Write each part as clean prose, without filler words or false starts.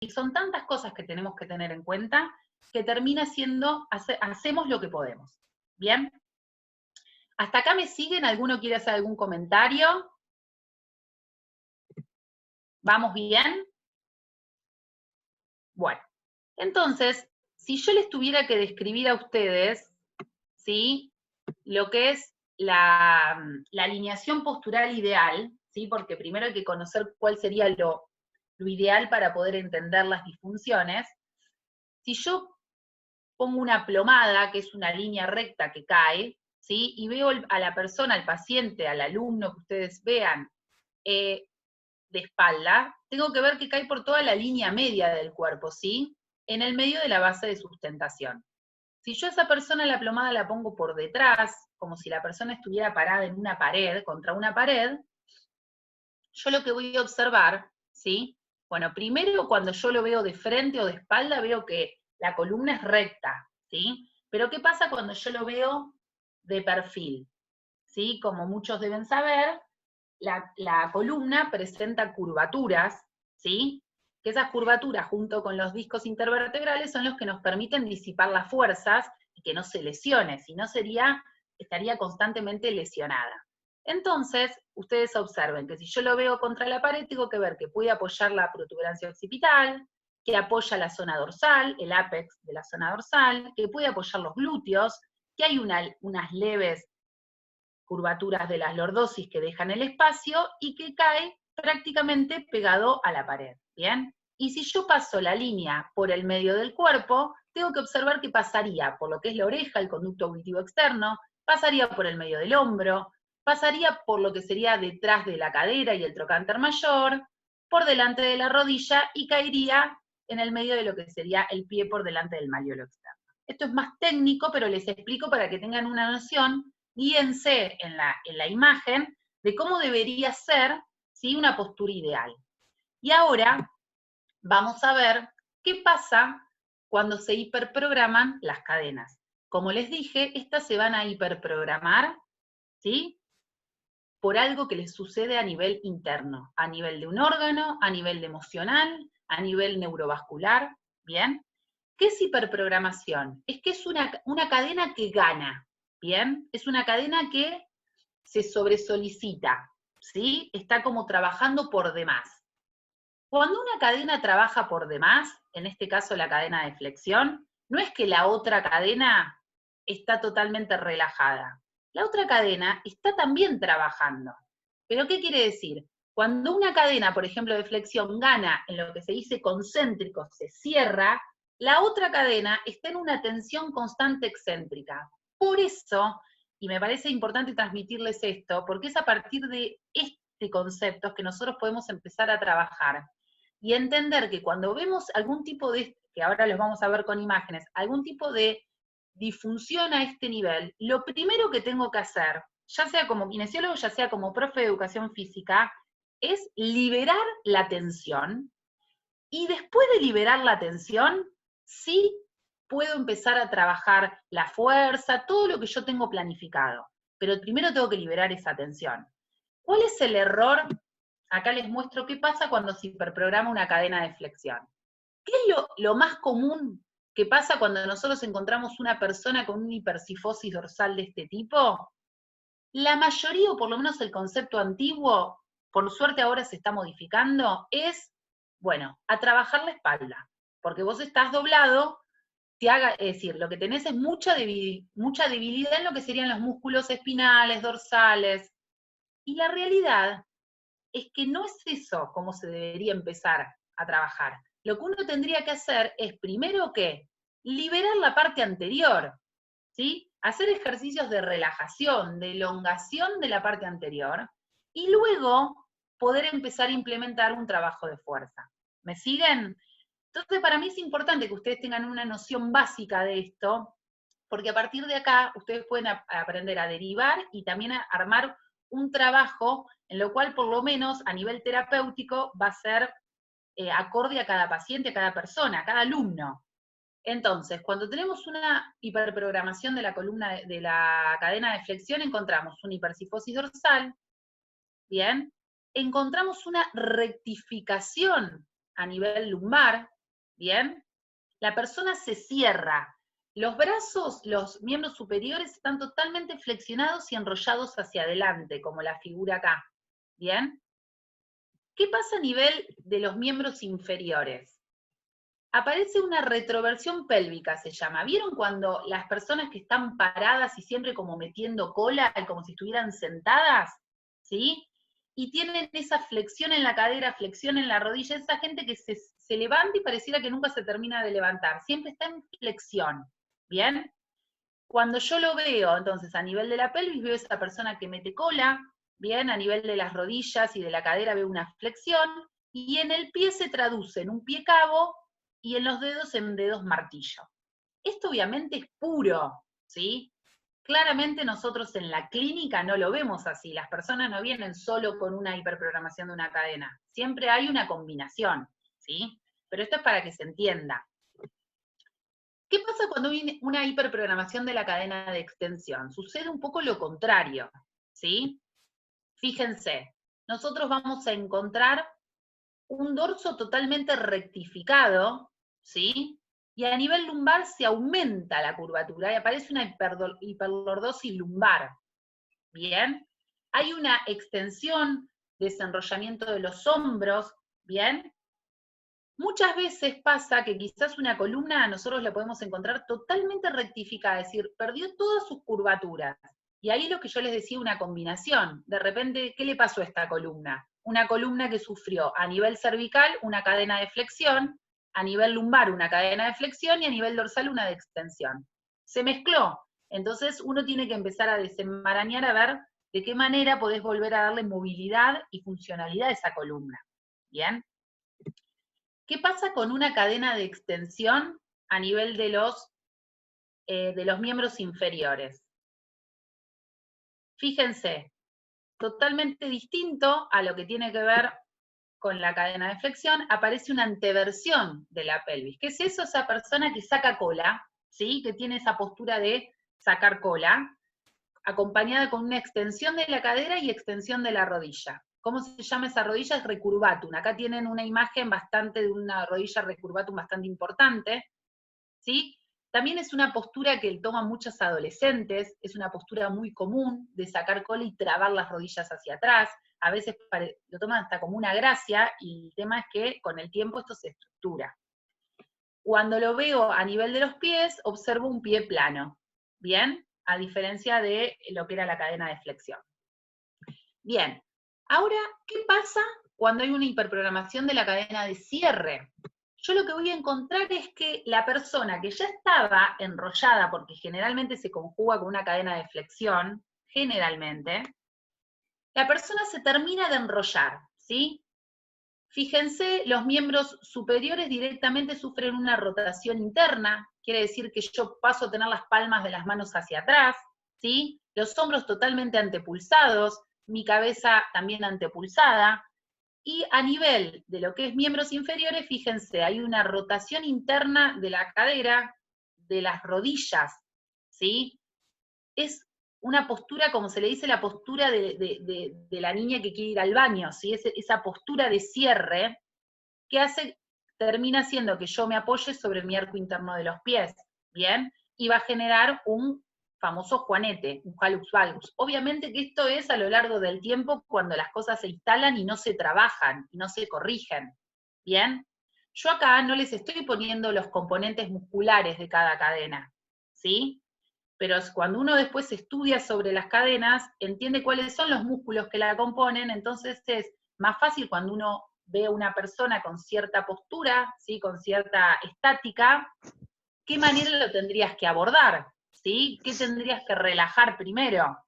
Y son tantas cosas que tenemos que tener en cuenta que termina siendo, hacemos lo que podemos. ¿Bien? ¿Hasta acá me siguen? ¿Alguno quiere hacer algún comentario? ¿Vamos bien? Bueno, entonces, si yo les tuviera que describir a ustedes, ¿sí?, lo que es la alineación postural ideal, ¿sí?, porque primero hay que conocer cuál sería lo ideal para poder entender las disfunciones. Si yo pongo una plomada, que es una línea recta que cae, ¿sí?, y veo a la persona, al paciente, al alumno que ustedes vean, de espalda, tengo que ver que cae por toda la línea media del cuerpo, ¿sí?, en el medio de la base de sustentación. Si yo a esa persona la plomada la pongo por detrás, como si la persona estuviera parada en una pared, contra una pared, yo lo que voy a observar, ¿sí? Bueno, primero cuando yo lo veo de frente o de espalda, veo que la columna es recta, ¿sí? Pero ¿qué pasa cuando yo lo veo de perfil? ¿Sí? Como muchos deben saber, la columna presenta curvaturas, ¿sí? Que esas curvaturas junto con los discos intervertebrales son los que nos permiten disipar las fuerzas y que no se lesione, si no estaría constantemente lesionada. Entonces, ustedes observen que si yo lo veo contra la pared, tengo que ver que puede apoyar la protuberancia occipital, que apoya la zona dorsal, el ápex de la zona dorsal, que puede apoyar los glúteos, que hay unas leves curvaturas de las lordosis que dejan el espacio y que cae prácticamente pegado a la pared, ¿bien? Y si yo paso la línea por el medio del cuerpo, tengo que observar que pasaría por lo que es la oreja, el conducto auditivo externo, pasaría por el medio del hombro, pasaría por lo que sería detrás de la cadera y el trocánter mayor, por delante de la rodilla y caería en el medio de lo que sería el pie por delante del malleolo externo. Esto es más técnico, pero les explico para que tengan una noción. Guíense en la imagen de cómo debería ser, ¿sí?, una postura ideal. Y ahora vamos a ver qué pasa cuando se hiperprograman las cadenas. Como les dije, estas se van a hiperprogramar, ¿sí?, por algo que les sucede a nivel interno, a nivel de un órgano, a nivel de emocional, a nivel neurovascular, ¿bien? ¿Qué es hiperprogramación? Es que es una cadena que gana, ¿bien? Es una cadena que se sobresolicita, ¿sí? Está como trabajando por demás. Cuando una cadena trabaja por demás, en este caso la cadena de flexión, no es que la otra cadena está totalmente relajada. La otra cadena está también trabajando. ¿Pero qué quiere decir? Cuando una cadena, por ejemplo, de flexión gana en lo que se dice concéntrico, se cierra, la otra cadena está en una tensión constante excéntrica. Por eso, y me parece importante transmitirles esto, porque es a partir de este concepto que nosotros podemos empezar a trabajar y entender que cuando vemos algún tipo de, que ahora los vamos a ver con imágenes, algún tipo de disfunción a este nivel, lo primero que tengo que hacer, ya sea como kinesiólogo, ya sea como profe de educación física, es liberar la tensión, y después de liberar la tensión, sí puedo empezar a trabajar la fuerza, todo lo que yo tengo planificado, pero primero tengo que liberar esa tensión. ¿Cuál es el error? Acá les muestro qué pasa cuando se hiperprograma una cadena de flexión. ¿Qué es lo más común que pasa cuando nosotros encontramos una persona con una hipercifosis dorsal de este tipo? La mayoría, o por lo menos el concepto antiguo, por suerte ahora se está modificando, es, bueno, a trabajar la espalda, porque vos estás doblado, es decir, lo que tenés es mucha debilidad en lo que serían los músculos espinales, dorsales, y la realidad es que no es eso como se debería empezar a trabajar. Lo que uno tendría que hacer es, primero que, liberar la parte anterior, ¿sí? Hacer ejercicios de relajación, de elongación de la parte anterior, y luego poder empezar a implementar un trabajo de fuerza. ¿Me siguen? Entonces, para mí es importante que ustedes tengan una noción básica de esto, porque a partir de acá ustedes pueden aprender a derivar y también a armar un trabajo en lo cual por lo menos a nivel terapéutico va a ser acorde a cada paciente, a cada persona, a cada alumno. Entonces, cuando tenemos una hiperprogramación de la columna, de la cadena de flexión, encontramos una hipercifosis dorsal, ¿bien? Encontramos una rectificación a nivel lumbar, ¿bien? La persona se cierra. Los brazos, los miembros superiores están totalmente flexionados y enrollados hacia adelante, como la figura acá, ¿bien? ¿Qué pasa a nivel de los miembros inferiores? Aparece una retroversión pélvica, se llama. ¿Vieron cuando las personas que están paradas y siempre como metiendo cola, como si estuvieran sentadas? ¿Sí? Y tienen esa flexión en la cadera, flexión en la rodilla, esa gente que se levanta y pareciera que nunca se termina de levantar, siempre está en flexión, ¿bien? Cuando yo lo veo, entonces, a nivel de la pelvis, veo esa persona que mete cola, ¿bien? A nivel de las rodillas y de la cadera veo una flexión, y en el pie se traduce en un pie cabo, y en los dedos en dedos martillo. Esto obviamente es puro, ¿sí? Claramente nosotros en la clínica no lo vemos así, las personas no vienen solo con una hiperprogramación de una cadena, siempre hay una combinación, ¿sí? Pero esto es para que se entienda. ¿Qué pasa cuando hay una hiperprogramación de la cadena de extensión? Sucede un poco lo contrario, ¿sí? Fíjense, nosotros vamos a encontrar un dorso totalmente rectificado, ¿sí? Y a nivel lumbar se aumenta la curvatura y aparece una hiperlordosis lumbar, ¿bien? Hay una extensión, desenrollamiento de los hombros, ¿bien? Muchas veces pasa que quizás una columna nosotros la podemos encontrar totalmente rectificada, es decir, perdió todas sus curvaturas. Y ahí lo que yo les decía, una combinación. De repente, ¿qué le pasó a esta columna? Una columna que sufrió a nivel cervical una cadena de flexión, a nivel lumbar una cadena de flexión y a nivel dorsal una de extensión. Se mezcló. Entonces uno tiene que empezar a desenmarañar a ver de qué manera podés volver a darle movilidad y funcionalidad a esa columna. ¿Bien? ¿Qué pasa con una cadena de extensión a nivel de los miembros inferiores? Fíjense, totalmente distinto a lo que tiene que ver con la cadena de flexión, aparece una anteversión de la pelvis. ¿Qué es eso? Esa persona que saca cola, ¿sí? Que tiene esa postura de sacar cola, acompañada con una extensión de la cadera y extensión de la rodilla. ¿Cómo se llama esa rodilla? Es recurvatum. Acá tienen una imagen bastante de una rodilla recurvatum bastante importante, ¿sí? También es una postura que toman muchos adolescentes, es una postura muy común de sacar cola y trabar las rodillas hacia atrás, a veces lo toman hasta como una gracia, y el tema es que con el tiempo esto se estructura. Cuando lo veo a nivel de los pies, observo un pie plano, ¿bien? A diferencia de lo que era la cadena de flexión. Bien, ahora, ¿qué pasa cuando hay una hiperprogramación de la cadena de cierre? Yo lo que voy a encontrar es que la persona que ya estaba enrollada, porque generalmente se conjuga con una cadena de flexión, generalmente, la persona se termina de enrollar, ¿sí? Fíjense, los miembros superiores directamente sufren una rotación interna, quiere decir que yo paso a tener las palmas de las manos hacia atrás, ¿sí? Los hombros totalmente antepulsados, mi cabeza también antepulsada, y a nivel de lo que es miembros inferiores, fíjense, hay una rotación interna de la cadera, de las rodillas, ¿sí? Es una postura, como se le dice, la postura de la niña que quiere ir al baño, ¿sí? Esa postura de cierre que termina haciendo que yo me apoye sobre mi arco interno de los pies, ¿bien? Y va a generar un famoso juanete, un hallux valgus. Obviamente que esto es a lo largo del tiempo cuando las cosas se instalan y no se trabajan, y no se corrigen, ¿bien? Yo acá no les estoy poniendo los componentes musculares de cada cadena, ¿sí? Pero cuando uno después estudia sobre las cadenas, entiende cuáles son los músculos que la componen, entonces es más fácil cuando uno ve a una persona con cierta postura, ¿sí? Con cierta estática, ¿qué manera lo tendrías que abordar? ¿Sí? ¿Qué tendrías que relajar primero?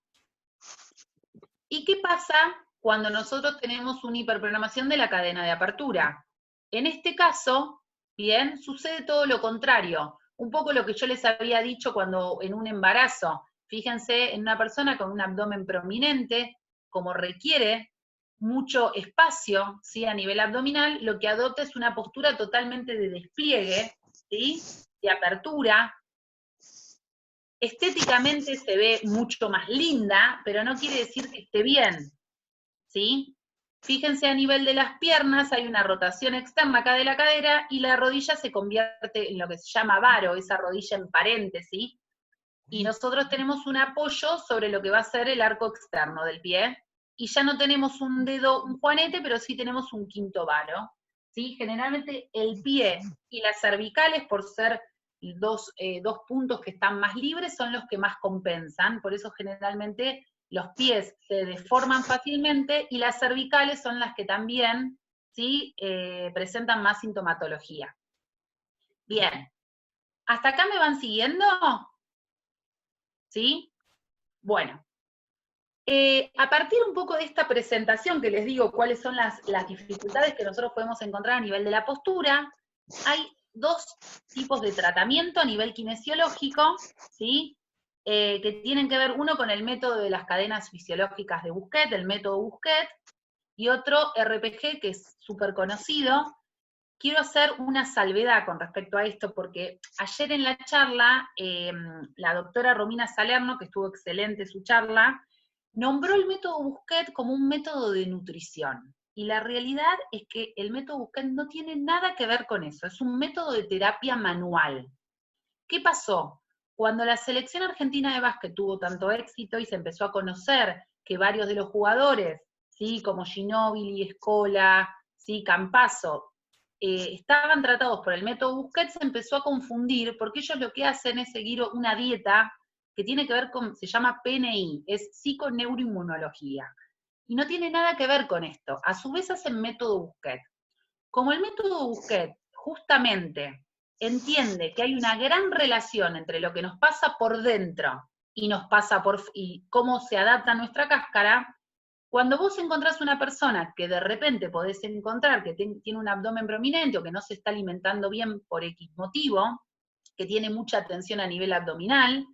¿Y qué pasa cuando nosotros tenemos una hiperprogramación de la cadena de apertura? En este caso, bien, sucede todo lo contrario. Un poco lo que yo les había dicho cuando en un embarazo, fíjense, en una persona con un abdomen prominente, como requiere mucho espacio, ¿sí? A nivel abdominal, lo que adopta es una postura totalmente de despliegue, ¿sí? De apertura. Estéticamente se ve mucho más linda, pero no quiere decir que esté bien, ¿sí? Fíjense a nivel de las piernas, hay una rotación externa acá de la cadera y la rodilla se convierte en lo que se llama varo, esa rodilla en paréntesis, y nosotros tenemos un apoyo sobre lo que va a ser el arco externo del pie, y ya no tenemos un dedo, un juanete, pero sí tenemos un quinto varo, ¿sí? Generalmente el pie y las cervicales, por ser dos puntos que están más libres, son los que más compensan, por eso generalmente los pies se deforman fácilmente y las cervicales son las que también, ¿sí? Presentan más sintomatología. Bien, ¿hasta acá me van siguiendo? ¿Sí? Bueno, a partir un poco de esta presentación que les digo cuáles son las dificultades que nosotros podemos encontrar a nivel de la postura, hay dos tipos de tratamiento a nivel kinesiológico, ¿sí? Que tienen que ver uno con el método de las cadenas fisiológicas de Busquet, el método Busquet, y otro RPG que es súper conocido. Quiero hacer una salvedad con respecto a esto, porque ayer en la charla, la doctora Romina Salerno, que estuvo excelente su charla, nombró el método Busquet como un método de nutrición. Y la realidad es que el método Busquet no tiene nada que ver con eso, es un método de terapia manual. ¿Qué pasó? Cuando la selección argentina de básquet tuvo tanto éxito y se empezó a conocer que varios de los jugadores, ¿sí? Como Ginóbili, Scola, ¿sí? Campazzo, estaban tratados por el método Busquets, se empezó a confundir, porque ellos lo que hacen es seguir una dieta que tiene que ver con, se llama PNI, es psiconeuroinmunología, y no tiene nada que ver con esto. A su vez hacen método Busquets. Como el método Busquets justamente entiende que hay una gran relación entre lo que nos pasa por dentro y nos pasa y cómo se adapta a nuestra cáscara, cuando vos encontrás una persona que de repente podés encontrar que tiene un abdomen prominente o que no se está alimentando bien por X motivo, que tiene mucha tensión a nivel abdominal,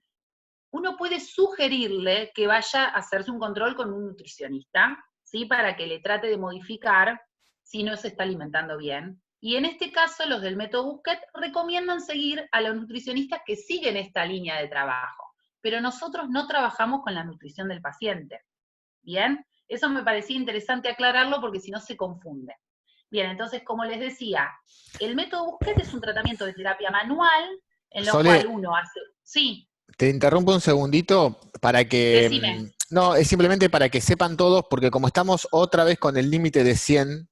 uno puede sugerirle que vaya a hacerse un control con un nutricionista, ¿sí? Para que le trate de modificar si no se está alimentando bien. Y en este caso, los del método Busquet recomiendan seguir a los nutricionistas que siguen esta línea de trabajo, pero nosotros no trabajamos con la nutrición del paciente. ¿Bien? Eso me parecía interesante aclararlo porque si no se confunde. Bien, entonces, como les decía, el método Busquet es un tratamiento de terapia manual en lo Sole, cual uno hace... Sí, te interrumpo un segundito para que... decime. No, es simplemente para que sepan todos, porque como estamos otra vez con el límite de 100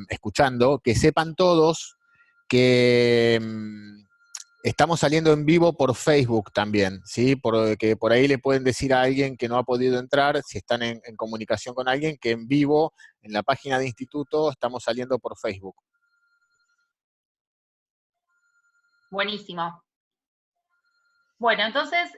escuchando, que sepan todos que estamos saliendo en vivo por Facebook también, ¿sí? Que por ahí le pueden decir a alguien que no ha podido entrar, si están en comunicación con alguien, que en vivo, en la página de instituto, estamos saliendo por Facebook. Buenísimo. Bueno, entonces,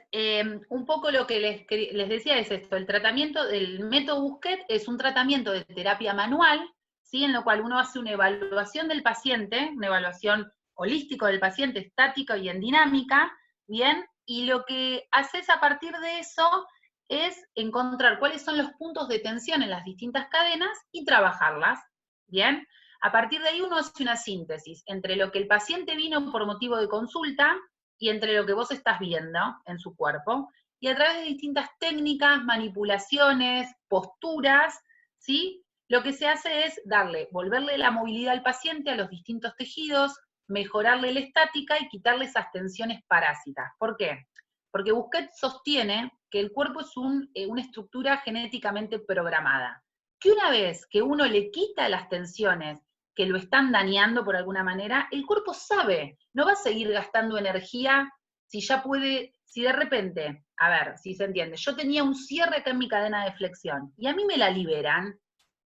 un poco lo que les decía es esto, el tratamiento del método Busquet es un tratamiento de terapia manual, ¿sí? En lo cual uno hace una evaluación del paciente, una evaluación holística del paciente, estática y en dinámica, ¿bien? Y lo que haces a partir de eso es encontrar cuáles son los puntos de tensión en las distintas cadenas y trabajarlas, ¿bien? A partir de ahí uno hace una síntesis entre lo que el paciente vino por motivo de consulta, y entre lo que vos estás viendo en su cuerpo, y a través de distintas técnicas, manipulaciones, posturas, ¿sí? Lo que se hace es volverle la movilidad al paciente a los distintos tejidos, mejorarle la estática y quitarle esas tensiones parásitas. ¿Por qué? Porque Busquet sostiene que el cuerpo es una estructura genéticamente programada, que una vez que uno le quita las tensiones que lo están dañando por alguna manera, el cuerpo sabe, no va a seguir gastando energía si ya puede, si de repente, a ver, si se entiende, yo tenía un cierre acá en mi cadena de flexión y a mí me la liberan,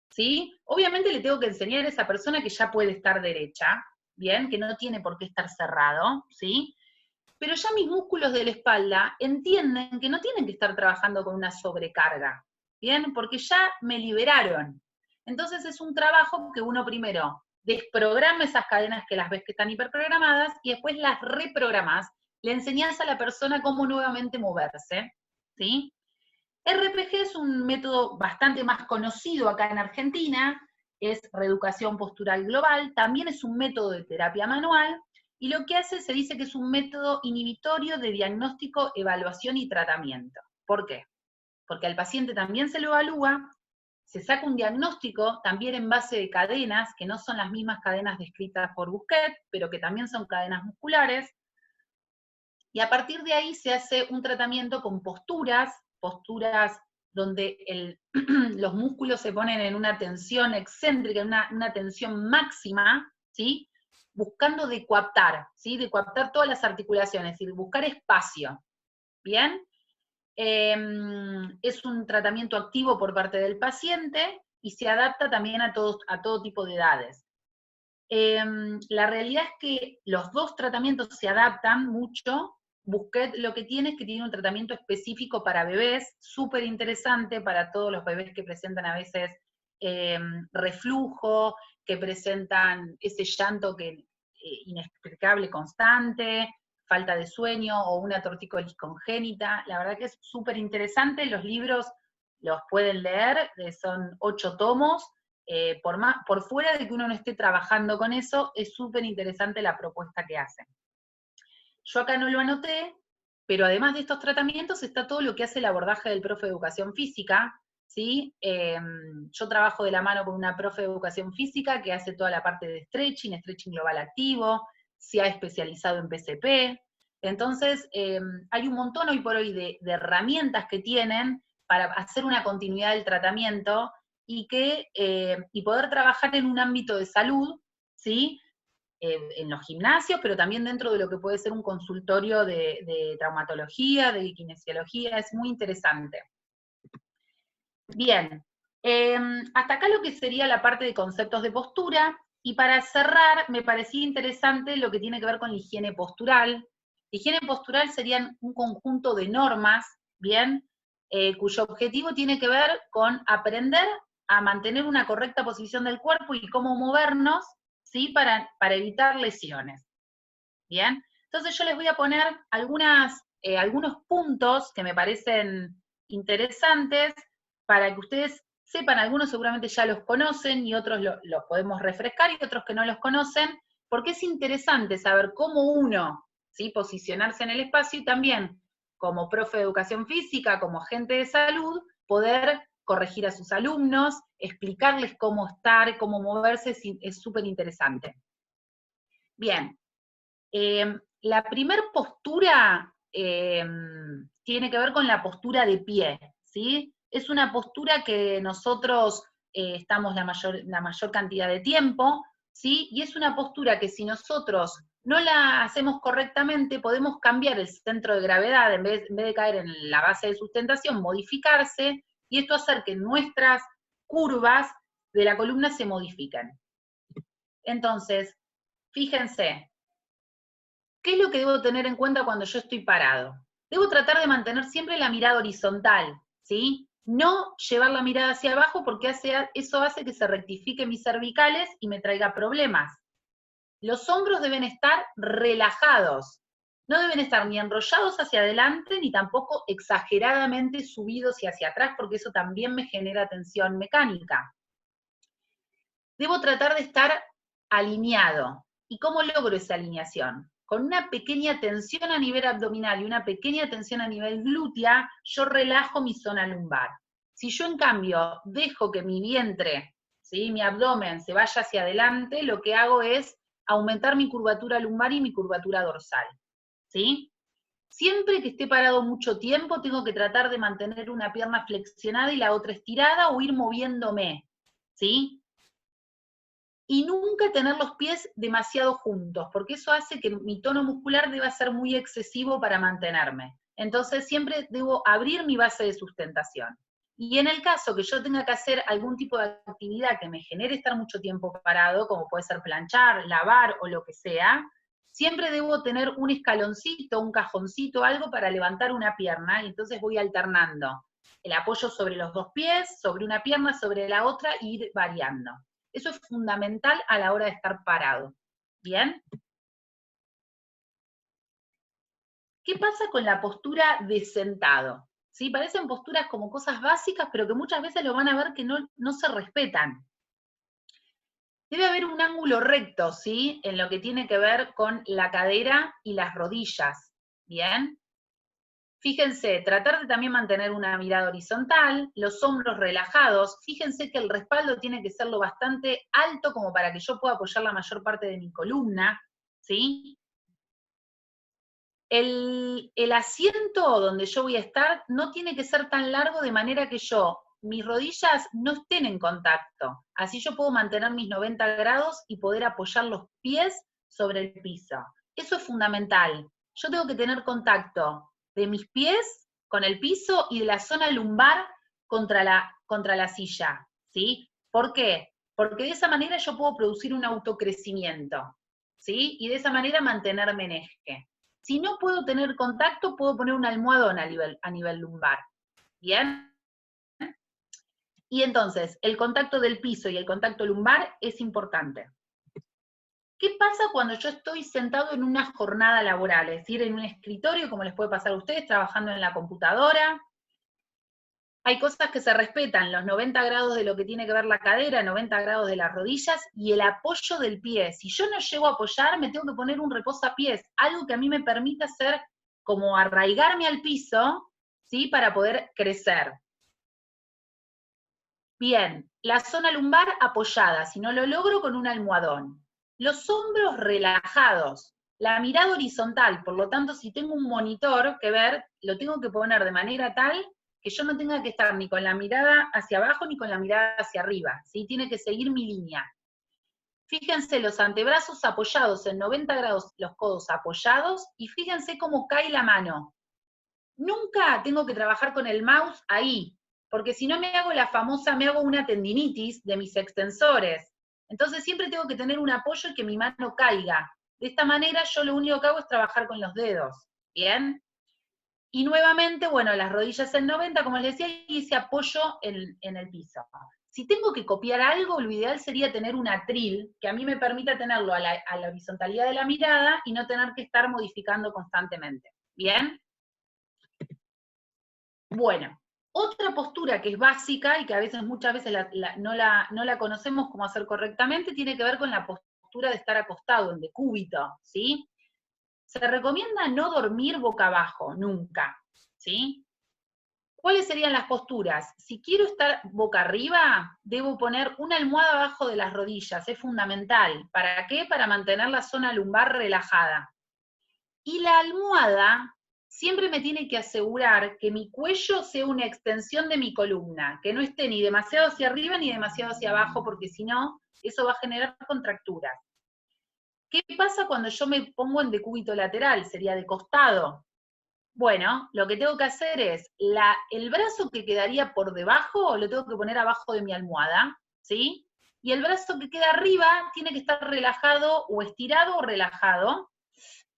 ¿sí? Obviamente le tengo que enseñar a esa persona que ya puede estar derecha, ¿bien? Que no tiene por qué estar cerrado, ¿sí? Pero ya mis músculos de la espalda entienden que no tienen que estar trabajando con una sobrecarga, ¿bien? Porque ya me liberaron. Entonces es un trabajo que uno primero desprograma esas cadenas que las ves que están hiperprogramadas y después las reprogramas, le enseñás a la persona cómo nuevamente moverse, ¿sí? RPG es un método bastante más conocido acá en Argentina, es reeducación postural global, también es un método de terapia manual, y lo que hace se dice que es un método inhibitorio de diagnóstico, evaluación y tratamiento. ¿Por qué? Porque al paciente también se lo evalúa, se saca un diagnóstico también en base de cadenas, que no son las mismas cadenas descritas por Busquet, pero que también son cadenas musculares, y a partir de ahí se hace un tratamiento con posturas donde los músculos se ponen en una tensión excéntrica, en una tensión máxima, ¿sí? Buscando de coaptar, ¿sí? De coaptar todas las articulaciones, es decir, buscar espacio, ¿bien? Es un tratamiento activo por parte del paciente y se adapta también a todo tipo de edades. La realidad es que los dos tratamientos se adaptan mucho. Busquet lo que tiene es que tiene un tratamiento específico para bebés, súper interesante para todos los bebés que presentan a veces reflujo, que presentan ese llanto inexplicable constante, falta de sueño o una tortícolis congénita. La verdad que es súper interesante, los libros los pueden leer, son 8 tomos, por fuera de que uno no esté trabajando con eso, es súper interesante la propuesta que hacen. Yo acá no lo anoté, pero además de estos tratamientos está todo lo que hace el abordaje del profe de educación física, ¿sí? Yo trabajo de la mano con una profe de educación física que hace toda la parte de stretching global activo, se ha especializado en PCP, entonces hay un montón hoy por hoy de herramientas que tienen para hacer una continuidad del tratamiento y poder trabajar en un ámbito de salud, ¿sí? En los gimnasios, pero también dentro de lo que puede ser un consultorio de traumatología, de kinesiología, es muy interesante. Bien, hasta acá lo que sería la parte de conceptos de postura, y para cerrar, me parecía interesante lo que tiene que ver con la higiene postural. La higiene postural serían un conjunto de normas, ¿bien? Cuyo objetivo tiene que ver con aprender a mantener una correcta posición del cuerpo y cómo movernos, ¿sí? Para evitar lesiones, ¿bien? Entonces yo les voy a poner algunos puntos que me parecen interesantes para que ustedes sepan, algunos seguramente ya los conocen y otros los podemos refrescar y otros que no los conocen, porque es interesante saber cómo uno, ¿sí? Posicionarse en el espacio y también como profe de educación física, como agente de salud, poder corregir a sus alumnos, explicarles cómo estar, cómo moverse, es súper interesante. Bien, la primer postura tiene que ver con la postura de pie, ¿sí? Es una postura que nosotros estamos la mayor cantidad de tiempo, ¿sí? Y es una postura que si nosotros no la hacemos correctamente, podemos cambiar el centro de gravedad, en vez de caer en la base de sustentación, modificarse, y esto hacer que nuestras curvas de la columna se modifiquen. Entonces, fíjense, ¿qué es lo que debo tener en cuenta cuando yo estoy parado? Debo tratar de mantener siempre la mirada horizontal, ¿sí? No llevar la mirada hacia abajo porque eso hace que se rectifiquen mis cervicales y me traiga problemas. Los hombros deben estar relajados. No deben estar ni enrollados hacia adelante ni tampoco exageradamente subidos y hacia atrás porque eso también me genera tensión mecánica. Debo tratar de estar alineado. ¿Y cómo logro esa alineación? Con una pequeña tensión a nivel abdominal y una pequeña tensión a nivel glútea, yo relajo mi zona lumbar. Si yo, en cambio, dejo que mi vientre, ¿sí? Mi abdomen se vaya hacia adelante, lo que hago es aumentar mi curvatura lumbar y mi curvatura dorsal, ¿sí? Siempre que esté parado mucho tiempo, tengo que tratar de mantener una pierna flexionada y la otra estirada o ir moviéndome, ¿sí? Y nunca tener los pies demasiado juntos, porque eso hace que mi tono muscular deba ser muy excesivo para mantenerme. Entonces siempre debo abrir mi base de sustentación. Y en el caso que yo tenga que hacer algún tipo de actividad que me genere estar mucho tiempo parado, como puede ser planchar, lavar o lo que sea, siempre debo tener un escaloncito, un cajoncito, algo para levantar una pierna, y entonces voy alternando el apoyo sobre los dos pies, sobre una pierna, sobre la otra, e ir variando. Eso es fundamental a la hora de estar parado. ¿Bien? ¿Qué pasa con la postura de sentado? ¿Sí? Parecen posturas como cosas básicas, pero que muchas veces lo van a ver que no se respetan. Debe haber un ángulo recto, ¿sí? En lo que tiene que ver con la cadera y las rodillas. ¿Bien? Fíjense, tratar de también mantener una mirada horizontal, los hombros relajados. Fíjense que el respaldo tiene que ser lo bastante alto como para que yo pueda apoyar la mayor parte de mi columna, ¿sí? El asiento donde yo voy a estar no tiene que ser tan largo de manera que mis rodillas no estén en contacto. Así yo puedo mantener mis 90 grados y poder apoyar los pies sobre el piso. Eso es fundamental. Yo tengo que tener contacto de mis pies con el piso y de la zona lumbar contra la silla, ¿sí? ¿Por qué? Porque de esa manera yo puedo producir un autocrecimiento, ¿sí? Y de esa manera mantenerme en eje. Si no puedo tener contacto, puedo poner un almohadón a nivel lumbar, ¿bien? Y entonces, el contacto del piso y el contacto lumbar es importante. ¿Qué pasa cuando yo estoy sentado en una jornada laboral? Es decir, en un escritorio, como les puede pasar a ustedes, trabajando en la computadora. Hay cosas que se respetan, los 90 grados de lo que tiene que ver la cadera, 90 grados de las rodillas y el apoyo del pie. Si yo no llego a apoyar, me tengo que poner un reposapiés, algo que a mí me permita hacer como arraigarme al piso, ¿sí? Para poder crecer. Bien, la zona lumbar apoyada, si no lo logro con un almohadón. Los hombros relajados, la mirada horizontal, por lo tanto, si tengo un monitor que ver, lo tengo que poner de manera tal que yo no tenga que estar ni con la mirada hacia abajo ni con la mirada hacia arriba, ¿sí? Tiene que seguir mi línea. Fíjense los antebrazos apoyados en 90 grados, los codos apoyados, y fíjense cómo cae la mano. Nunca tengo que trabajar con el mouse ahí, porque si no me hago una tendinitis de mis extensores. Entonces siempre tengo que tener un apoyo y que mi mano caiga. De esta manera yo lo único que hago es trabajar con los dedos, ¿bien? Y nuevamente, bueno, las rodillas en 90, como les decía, y ese apoyo en el piso. Si tengo que copiar algo, lo ideal sería tener un atril que a mí me permita tenerlo a la horizontalidad de la mirada y no tener que estar modificando constantemente, ¿bien? Bueno, otra postura que es básica y que a veces, muchas veces no la conocemos cómo hacer correctamente, tiene que ver con la postura de estar acostado en decúbito, ¿sí? Se recomienda no dormir boca abajo, nunca, ¿sí? ¿Cuáles serían las posturas? Si quiero estar boca arriba, debo poner una almohada abajo de las rodillas, es fundamental. ¿Para qué? Para mantener la zona lumbar relajada. Y la almohada siempre me tiene que asegurar que mi cuello sea una extensión de mi columna, que no esté ni demasiado hacia arriba ni demasiado hacia abajo, porque si no, eso va a generar contracturas. ¿Qué pasa cuando yo me pongo en decúbito lateral? Sería de costado. Bueno, lo que tengo que hacer es, el brazo que quedaría por debajo, lo tengo que poner abajo de mi almohada, ¿sí? Y el brazo que queda arriba tiene que estar relajado o estirado o relajado,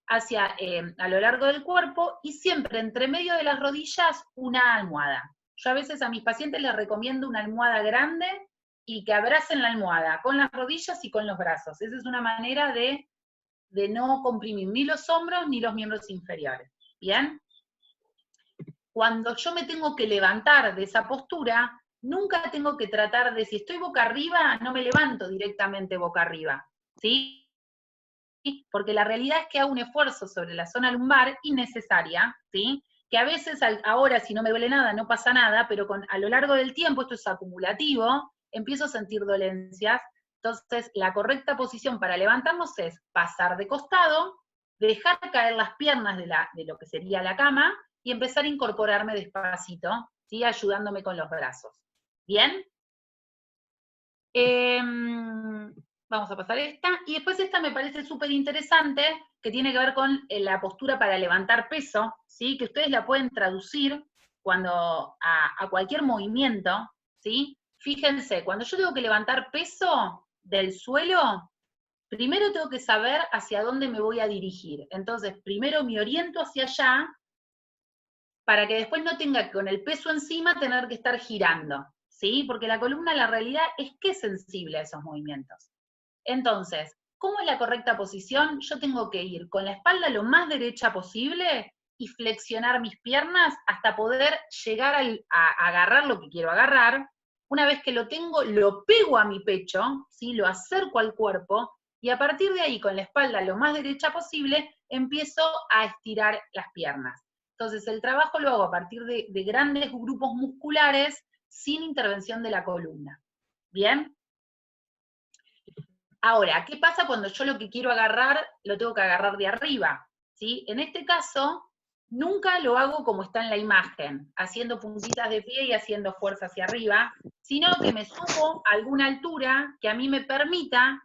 a lo largo del cuerpo, y siempre entre medio de las rodillas una almohada. Yo a veces a mis pacientes les recomiendo una almohada grande y que abracen la almohada con las rodillas y con los brazos. Esa es una manera de no comprimir ni los hombros ni los miembros inferiores. ¿Bien? Cuando yo me tengo que levantar de esa postura, nunca tengo que tratar de, si estoy boca arriba, no me levanto directamente boca arriba, ¿sí? Porque la realidad es que hago un esfuerzo sobre la zona lumbar innecesaria, ¿sí? Que a veces, ahora si no me duele nada, no pasa nada, pero a lo largo del tiempo, esto es acumulativo, empiezo a sentir dolencias. Entonces, la correcta posición para levantarnos es pasar de costado, dejar caer las piernas de lo que sería la cama, y empezar a incorporarme despacito, ¿sí? Ayudándome con los brazos. ¿Bien? Vamos a pasar esta, y después esta me parece súper interesante, que tiene que ver con la postura para levantar peso, ¿sí? Que ustedes la pueden traducir a cualquier movimiento, ¿sí? Fíjense, cuando yo tengo que levantar peso del suelo, primero tengo que saber hacia dónde me voy a dirigir. Entonces, primero me oriento hacia allá, para que después no tenga que, con el peso encima, tener que estar girando, ¿sí? Porque la columna, la realidad es que es sensible a esos movimientos. Entonces, ¿cómo es la correcta posición? Yo tengo que ir con la espalda lo más derecha posible y flexionar mis piernas hasta poder llegar a agarrar lo que quiero agarrar. Una vez que lo tengo, lo pego a mi pecho, ¿sí? Lo acerco al cuerpo, y a partir de ahí, con la espalda lo más derecha posible, empiezo a estirar las piernas. Entonces el trabajo lo hago a partir de grandes grupos musculares sin intervención de la columna. ¿Bien? Ahora, ¿qué pasa cuando yo lo que quiero agarrar, lo tengo que agarrar de arriba? ¿Sí? En este caso, nunca lo hago como está en la imagen, haciendo puntitas de pie y haciendo fuerza hacia arriba, sino que me subo a alguna altura que a mí me permita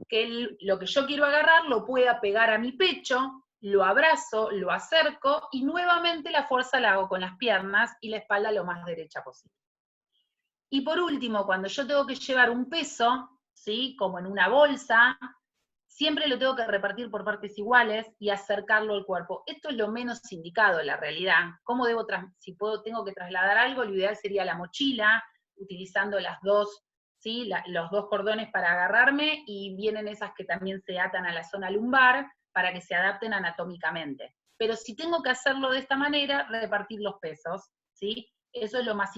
que lo que yo quiero agarrar lo pueda pegar a mi pecho, lo abrazo, lo acerco, y nuevamente la fuerza la hago con las piernas y la espalda lo más derecha posible. Y por último, cuando yo tengo que llevar un peso, ¿sí? Como en una bolsa, siempre lo tengo que repartir por partes iguales y acercarlo al cuerpo. Esto es lo menos indicado, la realidad. ¿Cómo debo si tengo que trasladar algo, lo ideal sería la mochila, utilizando las dos, ¿sí? Los dos cordones para agarrarme, y vienen esas que también se atan a la zona lumbar para que se adapten anatómicamente. Pero si tengo que hacerlo de esta manera, repartir los pesos, ¿sí? Eso es lo más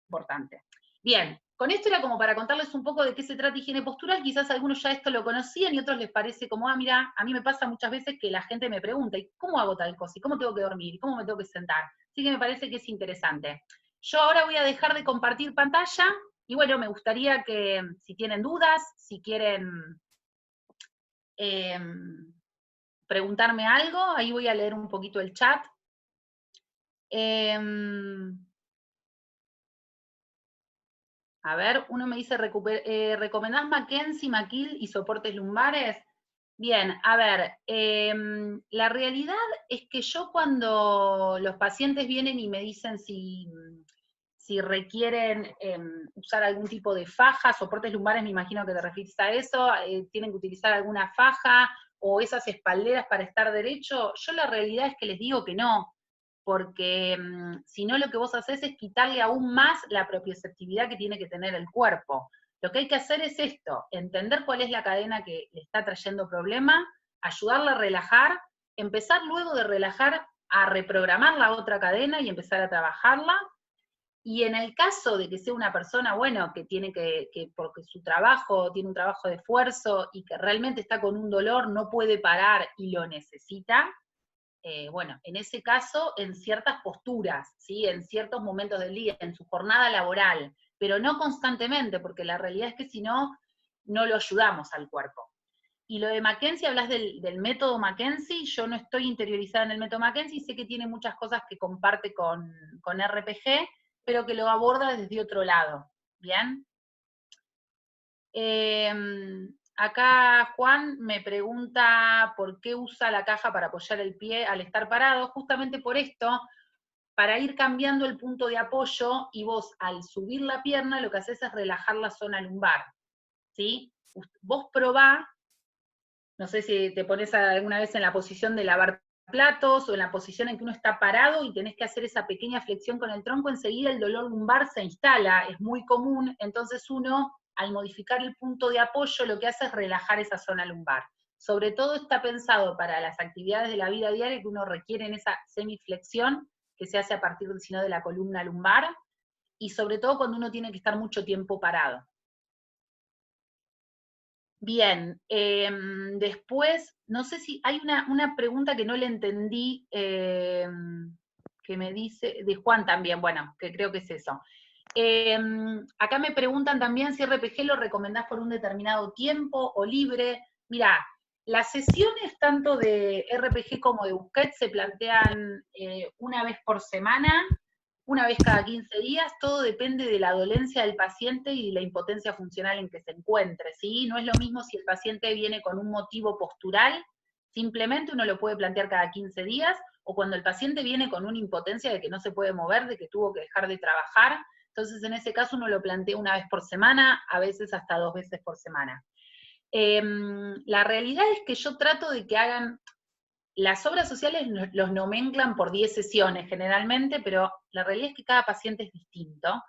importante. Bien, con esto era como para contarles un poco de qué se trata higiene postural. Quizás algunos ya esto lo conocían y otros les parece como, ah, mira, a mí me pasa muchas veces que la gente me pregunta, ¿y cómo hago tal cosa? ¿Y cómo tengo que dormir? ¿Y cómo me tengo que sentar? Así que me parece que es interesante. Yo ahora voy a dejar de compartir pantalla, y bueno, me gustaría que, si tienen dudas, si quieren preguntarme algo, ahí voy a leer un poquito el chat. A ver, uno me dice, ¿recomendás Mackenzie, McKill y soportes lumbares? Bien, a ver, la realidad es que yo, cuando los pacientes vienen y me dicen si requieren usar algún tipo de faja, soportes lumbares, me imagino que te refieres a eso, tienen que utilizar alguna faja o esas espalderas para estar derecho, yo la realidad es que les digo que no, porque si no, lo que vos haces es quitarle aún más la propioceptividad que tiene que tener el cuerpo. Lo que hay que hacer es esto, entender cuál es la cadena que le está trayendo problema, ayudarla a relajar, empezar luego de relajar a reprogramar la otra cadena y empezar a trabajarla. Y en el caso de que sea una persona, bueno, que tiene que porque su trabajo tiene un trabajo de esfuerzo y que realmente está con un dolor, no puede parar y lo necesita, bueno, en ese caso, en ciertas posturas, ¿sí? En ciertos momentos del día, en su jornada laboral, pero no constantemente, porque la realidad es que si no, no lo ayudamos al cuerpo. Y lo de Mackenzie, hablas del método Mackenzie, yo no estoy interiorizada en el método Mackenzie, sé que tiene muchas cosas que comparte con RPG, pero que lo aborda desde otro lado, ¿bien? Acá Juan me pregunta por qué usa la caja para apoyar el pie al estar parado. Justamente por esto, para ir cambiando el punto de apoyo, y vos al subir la pierna lo que haces es relajar la zona lumbar, ¿sí? Vos probá, no sé si te pones alguna vez en la posición de lavar platos o en la posición en que uno está parado y tenés que hacer esa pequeña flexión con el tronco, enseguida el dolor lumbar se instala, es muy común, entonces uno, al modificar el punto de apoyo, lo que hace es relajar esa zona lumbar. Sobre todo está pensado para las actividades de la vida diaria que uno requiere en esa semiflexión, que se hace a partir, si no, de la columna lumbar, y sobre todo cuando uno tiene que estar mucho tiempo parado. Bien, después, no sé si hay una pregunta que no le entendí, que me dice, de Juan también, bueno, que creo que es eso. Acá me preguntan también si RPG lo recomendás por un determinado tiempo o libre. Mirá, las sesiones tanto de RPG como de Busquets se plantean una vez por semana, una vez cada 15 días, todo depende de la dolencia del paciente y de la impotencia funcional en que se encuentre, ¿sí? No es lo mismo si el paciente viene con un motivo postural, simplemente uno lo puede plantear cada 15 días, o cuando el paciente viene con una impotencia de que no se puede mover, de que tuvo que dejar de trabajar, entonces en ese caso uno lo plantea una vez por semana, a veces hasta 2 veces por semana. La realidad es que yo trato de que hagan, las obras sociales los nomenclan por 10 sesiones generalmente, pero la realidad es que cada paciente es distinto.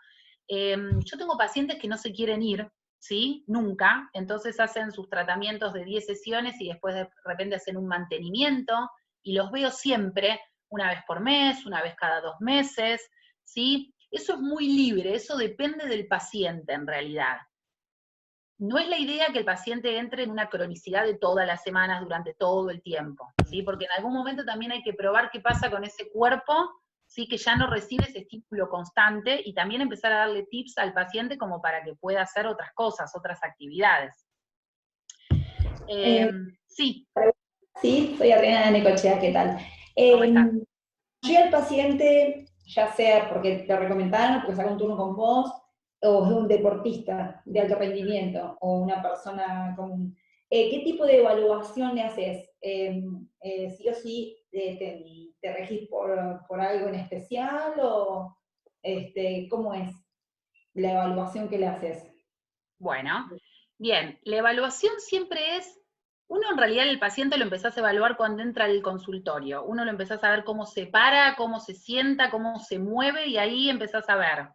Yo tengo pacientes que no se quieren ir, ¿sí? Nunca, entonces hacen sus tratamientos de 10 sesiones y después de repente hacen un mantenimiento, y los veo siempre, una vez por mes, una vez cada 2 meses, ¿sí? Eso es muy libre, eso depende del paciente en realidad. no es la idea que el paciente entre en una cronicidad de todas las semanas durante todo el tiempo, ¿sí? Porque en algún momento también hay que probar qué pasa con ese cuerpo, ¿sí? Que ya no recibe ese estímulo constante, y también empezar a darle tips al paciente como para que pueda hacer otras cosas, otras actividades. Sí. Sí, soy Adriana de Necochea, ¿qué tal? ¿Cómo estás? Llega el paciente, ya sea porque te recomendaron, porque saca un turno con vos, o es un deportista de alto rendimiento, o una persona común. ¿Qué tipo de evaluación le haces? ¿Sí o sí te regís por algo en especial, o cómo es la evaluación que le haces? Bueno, bien, la evaluación siempre es, uno en realidad el paciente lo empezás a evaluar cuando entra al consultorio, uno lo empezás a ver cómo se para, cómo se sienta, cómo se mueve, y ahí empezás a ver.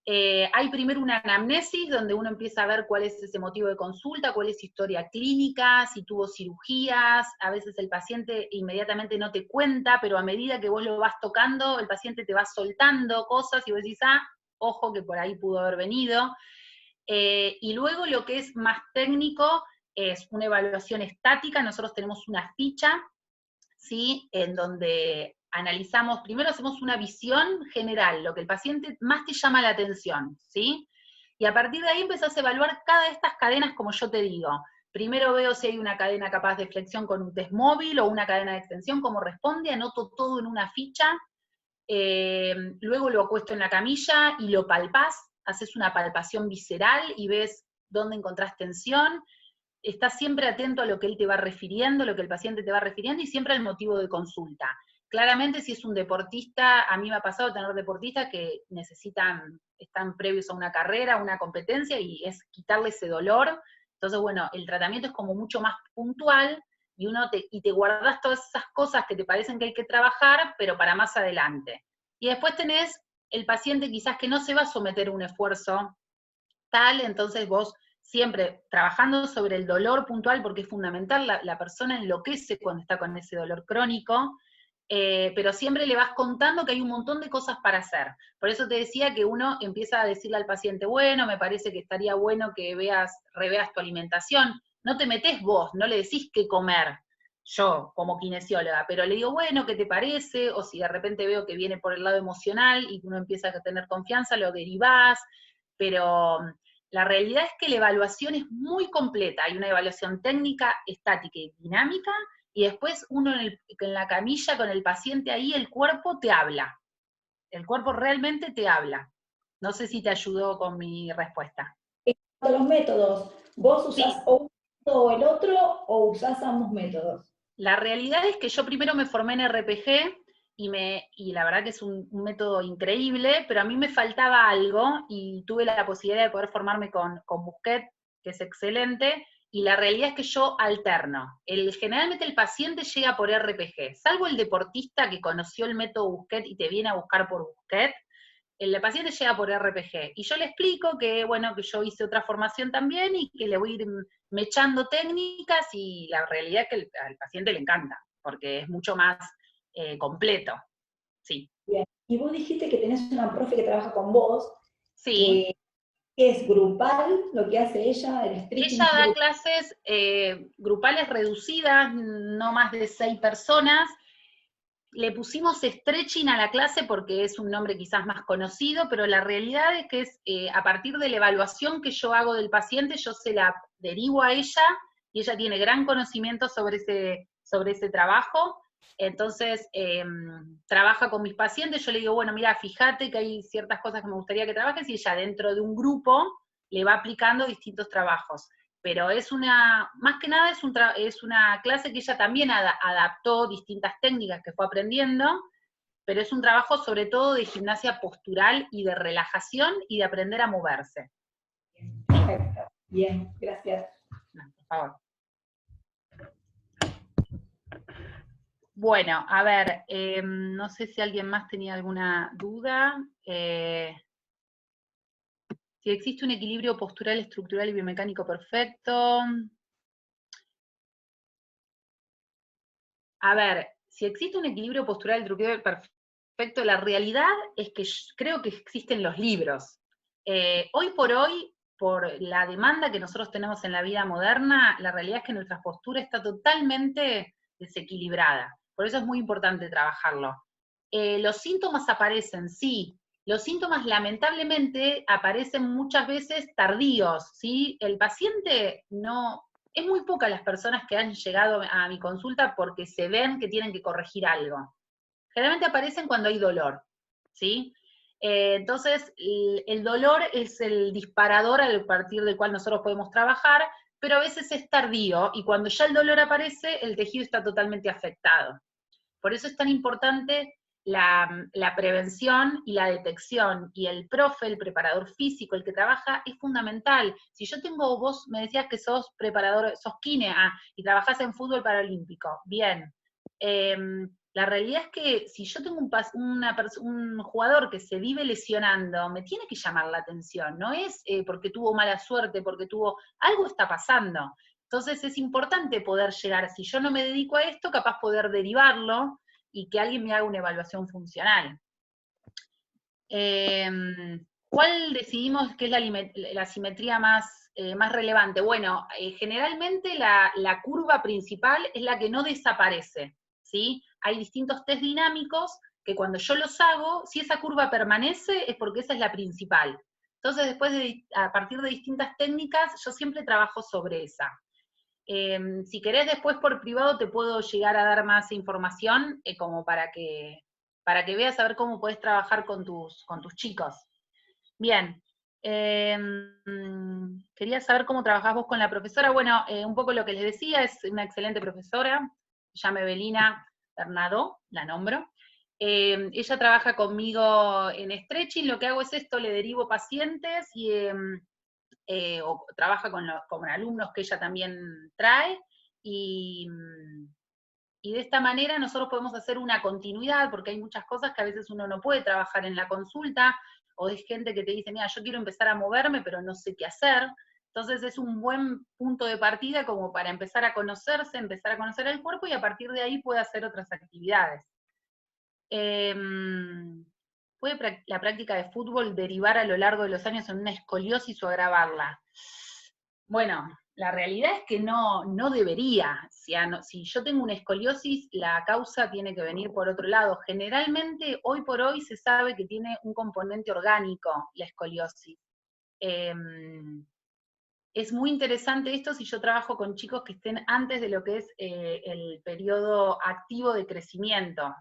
Hay primero una anamnesis donde uno empieza a ver cuál es ese motivo de consulta, cuál es su historia clínica, si tuvo cirugías. A veces el paciente inmediatamente no te cuenta, pero a medida que vos lo vas tocando, el paciente te va soltando cosas y vos decís, ah, ojo que por ahí pudo haber venido. Y luego lo que es más técnico es una evaluación estática. Nosotros tenemos una ficha, ¿sí? En donde analizamos, primero hacemos una visión general, lo que el paciente más te llama la atención, ¿sí? Y a partir de ahí empezás a evaluar cada de estas cadenas, como yo te digo. Primero veo si hay una cadena capaz de flexión con un test móvil o una cadena de extensión, cómo responde, anoto todo en una ficha, luego lo acuesto en la camilla y lo palpás, haces una palpación visceral y ves dónde encontrás tensión. Estás siempre atento a lo que él te va refiriendo, lo que el paciente te va refiriendo, y siempre al motivo de consulta. Claramente, si es un deportista, a mí me ha pasado tener deportistas que necesitan, están previos a una carrera, a una competencia, y es quitarle ese dolor. Entonces, bueno, el tratamiento es como mucho más puntual, y te guardas todas esas cosas que te parecen que hay que trabajar, pero para más adelante. Y después tenés el paciente quizás que no se va a someter a un esfuerzo tal, entonces vos siempre trabajando sobre el dolor puntual, porque es fundamental, la persona enloquece cuando está con ese dolor crónico, pero siempre le vas contando que hay un montón de cosas para hacer. Por eso te decía que uno empieza a decirle al paciente, bueno, me parece que estaría bueno que reveas tu alimentación. No te metés vos, no le decís qué comer, yo como kinesióloga, pero le digo, bueno, ¿qué te parece? O si de repente veo que viene por el lado emocional y uno empieza a tener confianza, lo derivás, pero la realidad es que la evaluación es muy completa. Hay una evaluación técnica, estática y dinámica, y después uno en la camilla con el paciente ahí, el cuerpo te habla. El cuerpo realmente te habla. No sé si te ayudó con mi respuesta. En cuanto a los métodos, ¿vos usás Sí, un método o el otro, o usás ambos métodos? la realidad es que yo primero me formé en RPG, y la verdad que es un método increíble, pero a mí me faltaba algo y tuve la posibilidad de poder formarme con Busquet, que es excelente, y la realidad es que yo alterno. Generalmente el paciente llega por RPG, salvo el deportista que conoció el método Busquet y te viene a buscar por Busquet. El paciente llega por RPG, y yo le explico que, bueno, que yo hice otra formación también y que le voy a ir mechando técnicas, y la realidad es que al paciente le encanta, porque es mucho más completo. Sí. Bien. Y vos dijiste que tenés una profe que trabaja con vos, Sí. que es grupal, lo que hace ella, el stretching Ella es da grupal. clases grupales reducidas, no más de 6 personas. Le pusimos stretching a la clase porque es un nombre quizás más conocido, pero la realidad es que es a partir de la evaluación que yo hago del paciente, yo se la derivo a ella, y ella tiene gran conocimiento sobre ese trabajo. Entonces, trabaja con mis pacientes, yo le digo, bueno, mira, fíjate que hay ciertas cosas que me gustaría que trabajes, y ella dentro de un grupo le va aplicando distintos trabajos. Pero más que nada es una clase que ella también adaptó distintas técnicas que fue aprendiendo, pero es un trabajo sobre todo de gimnasia postural y de relajación y de aprender a moverse. Perfecto. Bien, gracias. No, por favor. Bueno, a ver, no sé si alguien más tenía alguna duda. Si existe un equilibrio postural, estructural y biomecánico perfecto. A ver, si existe un equilibrio postural, estructural perfecto, la realidad es que creo que existen los libros. Hoy por hoy, por la demanda que nosotros tenemos en la vida moderna, la realidad es que nuestra postura está totalmente desequilibrada. Por eso es muy importante trabajarlo. Los síntomas aparecen, sí. Los síntomas lamentablemente aparecen muchas veces tardíos, ¿sí? El paciente no... Es muy pocas las personas que han llegado a mi consulta porque se ven que tienen que corregir algo. Generalmente aparecen cuando hay dolor, ¿sí? Entonces, el dolor es el disparador a partir del cual nosotros podemos trabajar, pero a veces es tardío, y cuando ya el dolor aparece, el tejido está totalmente afectado. Por eso es tan importante la prevención y la detección, y el profe, el preparador físico, el que trabaja, es fundamental. Si yo tengo, vos me decías que sos preparador, sos kine, y trabajás en fútbol paralímpico, bien. La realidad es que si yo tengo un jugador que se vive lesionando, me tiene que llamar la atención, no es porque tuvo mala suerte, porque algo está pasando. Entonces es importante poder llegar, si yo no me dedico a esto, capaz poder derivarlo y que alguien me haga una evaluación funcional. ¿Cuál decidimos que es la simetría más relevante? Bueno, generalmente la curva principal es la que no desaparece, ¿sí? Hay distintos test dinámicos que cuando yo los hago, si esa curva permanece es porque esa es la principal. Entonces después, a partir de distintas técnicas, yo siempre trabajo sobre esa. Si querés después por privado te puedo llegar a dar más información como para que veas a ver cómo podés trabajar con tus chicos. Bien, quería saber cómo trabajás vos con la profesora. Bueno, un poco lo que les decía, es una excelente profesora, se llama Evelina Bernardo, la nombro. Ella trabaja conmigo en stretching, lo que hago es esto, le derivo pacientes y... o trabaja con alumnos que ella también trae, y de esta manera nosotros podemos hacer una continuidad, porque hay muchas cosas que a veces uno no puede trabajar en la consulta, o es gente que te dice, mira, yo quiero empezar a moverme, pero no sé qué hacer. Entonces es un buen punto de partida como para empezar a conocerse, empezar a conocer el cuerpo, y a partir de ahí puede hacer otras actividades. ¿Puede la práctica de fútbol derivar a lo largo de los años en una escoliosis o agravarla? Bueno, la realidad es que no debería. Si yo tengo una escoliosis, la causa tiene que venir por otro lado. Generalmente, hoy por hoy, se sabe que tiene un componente orgánico la escoliosis. Es muy interesante esto si yo trabajo con chicos que estén antes de lo que es el periodo activo de crecimiento.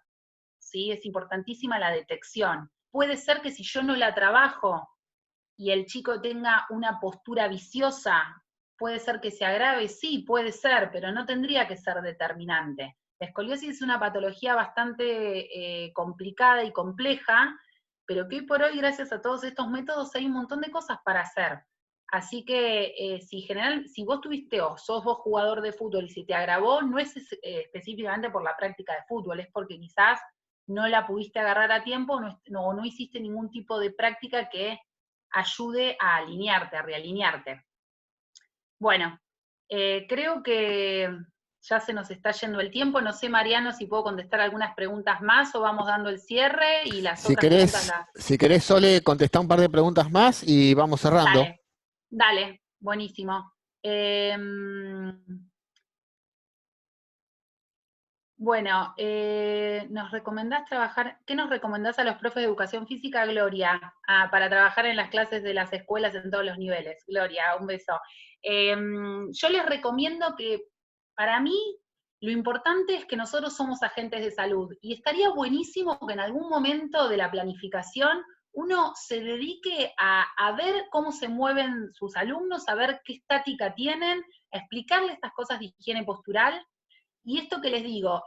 ¿Sí? Es importantísima la detección. Puede ser que si yo no la trabajo y el chico tenga una postura viciosa, puede ser que se agrave, sí, puede ser, pero no tendría que ser determinante. La escoliosis es una patología bastante complicada y compleja, pero que hoy por hoy, gracias a todos estos métodos, hay un montón de cosas para hacer. Así que si vos tuviste o sos vos jugador de fútbol y si te agravó, no es específicamente por la práctica de fútbol, es porque quizás no la pudiste agarrar a tiempo, no hiciste ningún tipo de práctica que ayude a alinearte, a realinearte. Bueno, creo que ya se nos está yendo el tiempo. No sé, Mariano, si puedo contestar algunas preguntas más o vamos dando el cierre y las otras preguntas las... Si querés, Sole, contestar un par de preguntas más y vamos cerrando. Dale, buenísimo. Bueno, nos recomendás trabajar, ¿qué nos recomendás a los profes de educación física, Gloria, para trabajar en las clases de las escuelas en todos los niveles? Gloria, un beso. Yo les recomiendo que, para mí, lo importante es que nosotros somos agentes de salud, y estaría buenísimo que en algún momento de la planificación uno se dedique a ver cómo se mueven sus alumnos, a ver qué estática tienen, a explicarles estas cosas de higiene postural. Y esto que les digo,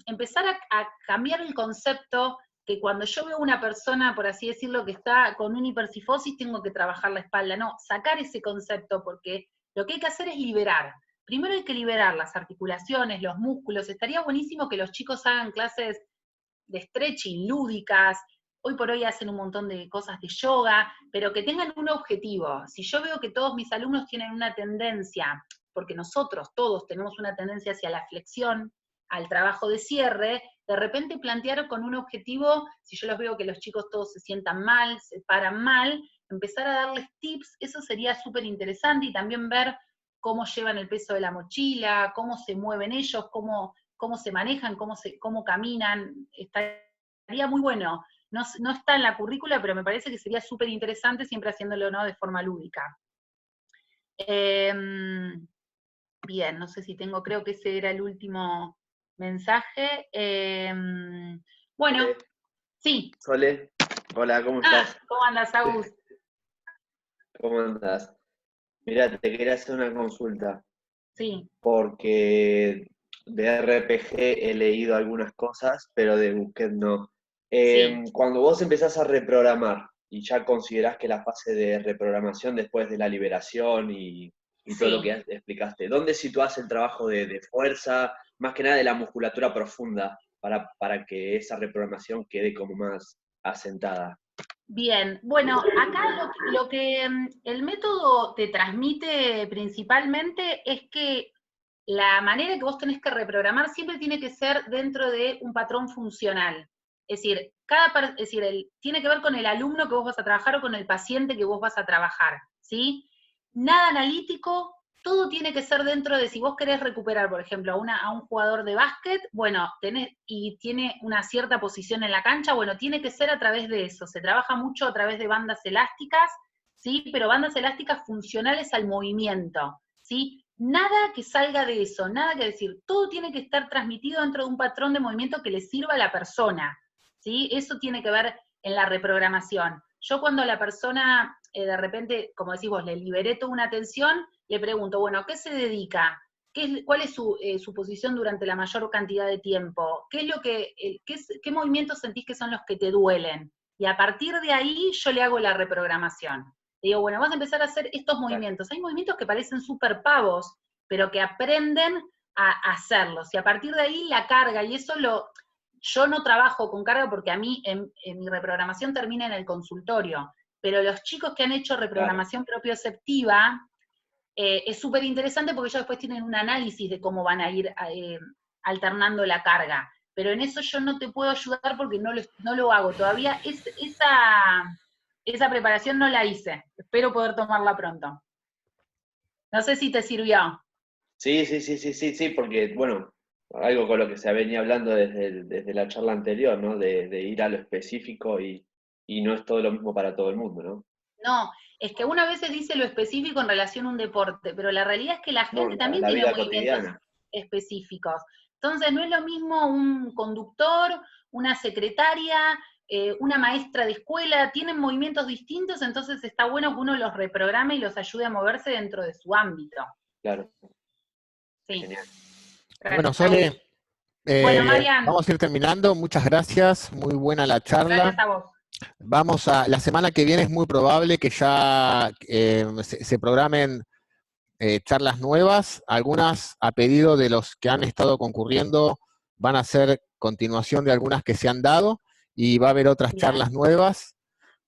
empezar a cambiar el concepto que cuando yo veo una persona, por así decirlo, que está con una hipercifosis, tengo que trabajar la espalda. No, sacar ese concepto, porque lo que hay que hacer es liberar. Primero hay que liberar las articulaciones, los músculos. Estaría buenísimo que los chicos hagan clases de stretching, lúdicas. Hoy por hoy hacen un montón de cosas de yoga, pero que tengan un objetivo. Si yo veo que todos mis alumnos tienen una tendencia, porque nosotros todos tenemos una tendencia hacia la flexión, al trabajo de cierre, de repente plantear con un objetivo, si yo los veo que los chicos todos se sientan mal, se paran mal, empezar a darles tips, eso sería súper interesante, y también ver cómo llevan el peso de la mochila, cómo se mueven ellos, cómo se manejan, cómo caminan, estaría muy bueno. No está en la currícula, pero me parece que sería súper interesante, siempre haciéndolo, ¿no?, de forma lúdica. Bien, no sé si creo que ese era el último mensaje. Bueno, sí. Sole, hola, ¿cómo estás? ¿Cómo andas, Agus? ¿Cómo andás? Mirá, te quería hacer una consulta, Sí, porque de RPG he leído algunas cosas, pero de Busquets no. sí, Cuando vos empezás a reprogramar y ya considerás que la fase de reprogramación después de la liberación y todo lo sí. que explicaste, ¿dónde situás el trabajo de fuerza, más que nada de la musculatura profunda, para que esa reprogramación quede como más asentada? Bien, bueno, acá lo que el método te transmite principalmente es que la manera que vos tenés que reprogramar siempre tiene que ser dentro de un patrón funcional. Es decir, tiene que ver con el alumno que vos vas a trabajar o con el paciente que vos vas a trabajar, ¿sí? Nada analítico, todo tiene que ser dentro de, si vos querés recuperar, por ejemplo, a un jugador de básquet, bueno, y tiene una cierta posición en la cancha, bueno, tiene que ser a través de eso. Se trabaja mucho a través de bandas elásticas, ¿sí? Pero bandas elásticas funcionales al movimiento, ¿sí? Nada que salga de eso, nada que decir, todo tiene que estar transmitido dentro de un patrón de movimiento que le sirva a la persona, ¿sí? Eso tiene que ver en la reprogramación. Yo cuando a la persona, de repente, como decís vos, le liberé toda una atención, le pregunto, bueno, ¿a qué se dedica? ¿Cuál es su posición durante la mayor cantidad de tiempo? ¿Qué movimientos sentís que son los que te duelen? Y a partir de ahí yo le hago la reprogramación. Le digo, bueno, vas a empezar a hacer estos movimientos. Hay movimientos que parecen súper pavos, pero que aprenden a hacerlos. Y a partir de ahí la carga, y eso yo no trabajo con carga porque a mí en mi reprogramación termina en el consultorio, pero los chicos que han hecho reprogramación propioceptiva, es súper interesante porque ellos después tienen un análisis de cómo van a ir alternando la carga. Pero en eso yo no te puedo ayudar porque no lo hago. Todavía esa preparación no la hice. Espero poder tomarla pronto. No sé si te sirvió. Sí, porque, bueno, algo con lo que se venía hablando desde la charla anterior, ¿no? De ir a lo específico y no es todo lo mismo para todo el mundo, ¿no? No, es que una vez se dice lo específico en relación a un deporte, pero la realidad es que la gente No, también la tiene vida movimientos cotidiana. específicos. Entonces, no es lo mismo un conductor, una secretaria, una maestra de escuela, tienen movimientos distintos, entonces está bueno que uno los reprograme y los ayude a moverse dentro de su ámbito. Claro. Sí. Genial. Bueno, Gracias, Sole, bueno, Marian, vamos a ir terminando. Muchas gracias, muy buena la charla. gracias a vos. La semana que viene es muy probable que ya se programen charlas nuevas, algunas a pedido de los que han estado concurriendo, van a ser continuación de algunas que se han dado, y va a haber otras charlas nuevas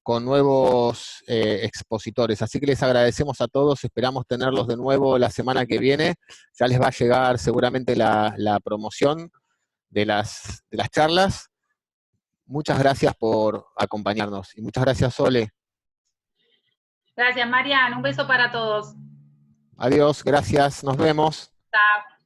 con nuevos expositores. Así que les agradecemos a todos, esperamos tenerlos de nuevo la semana que viene. Ya les va a llegar seguramente la promoción de las charlas. Muchas gracias por acompañarnos, y muchas gracias, Sole. Gracias, Marian, un beso para todos. Adiós, gracias, nos vemos. Chao.